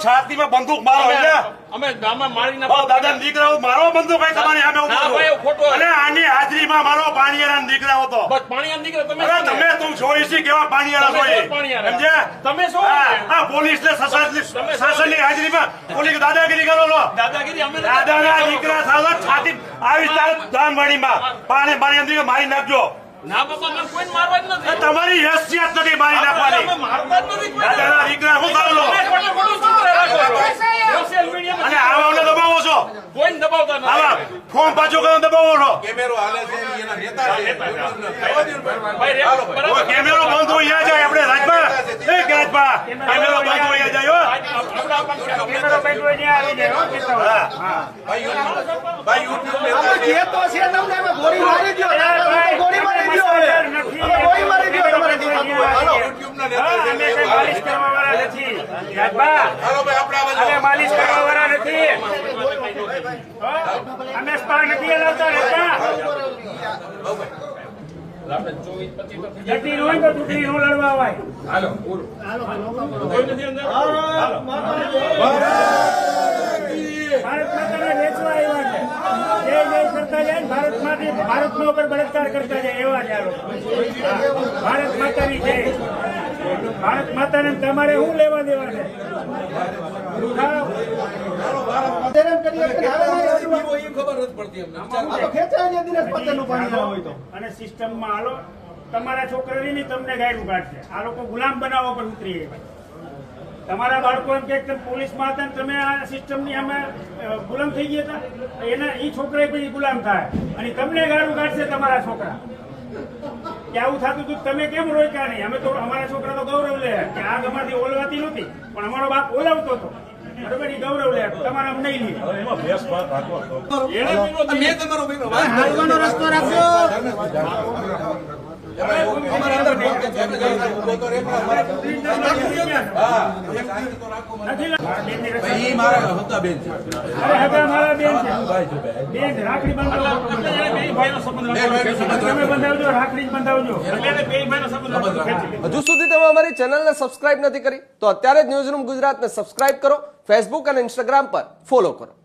છાતીમાં બંદૂક મારો એટલે અમે ગામમાં મારી ના દાદા દીકરાઓ મારો બંદૂક કઈ તમારી સામે ઉભો ખોટો અને આની હાજરીમાં મારો પાણીયાના દીકરાઓ તો બસ પાણીયાના દીકરા તમે તમે તું જોઈ છે કેવા પાણીયાના જોઈ સમજ્યા તમે શું હા પોલીસ ને શાસનની હાજરીમાં પોલીસ દાદાગીરી કરો લો દાદાગીરી અમે દાદાના દીકરા સાલો છાતી આવી તાર ધામવાડીમાં પાણીયાના દીકરા મારી નાખજો ના બાપા મને કોઈ મારવા જ નથી તમારી હેસિયત નથી મારી નાખવાની અમે મારતા જ નથી દાદાના દીકરા શું કરો લો સોશિયલ મીડિયા અને આવાને દબાવો છો કોઈ દબાવતા નથી આવા ફોન પાછો કરો દબાવો છો કેમેરો હાલે છે એના નેતા છે ભાઈ કેમેરો બંધ હોય જાય આપણે રાજભા એ રાજભા કેમેરો બંધ હોય જાય કેમેરો બંધ હોય ને આવી જાય હો કેતા ભાઈ યુટ્યુબ નેતા છે જે તો છે તમને અમે ગોળી મારી દો ગોળી મારી દો ગોળી મારી દો તમારે હાલો યુટ્યુબ ના નેતા છે અમે કઈ માલિશ કરવા વાળા નથી રાજભા હાલો ભાઈ આપણે આ બાજુ અમે માલિશ કરવા વાળા નથી અમે સ્પા નથી હલાવતા રહેતા જતી હોય તો ટુકડી નો લડવા હોય કોઈ નથી અંદર ભારત માતાને વેચવા આવ્યા છે જય જય કરતા જાય ભારત માતા ઉપર બળાત્કાર કરતા જાય એવા જ આ લોકો ભારત માતાની જય ભારત માતાને તમારે શું લેવા દેવા છે અને સિસ્ટમમાં હાલો તમારા છોકરાની તમને ગાયરું કાઢશે આ લોકો ગુલામ બનાવવા પર ઉતરી તમારા બાળકો એમ કે પોલીસમાં હતા તમે આ સિસ્ટમની અમે ગુલામ થઈ ગયા હતા એના એ છોકરા પછી ગુલામ થાય અને તમને ગાળું કાઢશે તમારા છોકરા કે આવું થતું હતું તમે કેમ રોક્યા નહીં અમે તો અમારા છોકરા તો ગૌરવ લે કે આગ અમારથી ઓલવાતી નહોતી પણ અમારો બાપ ઓલાવતો હતો બરોબર એ ગૌરવ લે તમારા નહીં લે મેં તમારો હાલવાનો રસ્તો રાખજો અમારા અંદર ઉભો તો રે ભાઈ મારા હતા બેન છે મારા બેન છે બેન રાખડી બંધાવો બે ભાઈનો સંબંધ તમે બંધાવજો રાખડી જ બંધાવજો બે ભાઈનો સંબંધ હજુ સુધી તમે અમારી ચેનલને સબસ્ક્રાઇબ નથી કરી તો અત્યારે જ ન્યૂઝરૂમ ગુજરાતને સબસ્ક્રાઇબ કરો, ફેસબુક અને ઇન્સ્ટાગ્રામ પર ફોલો કરો.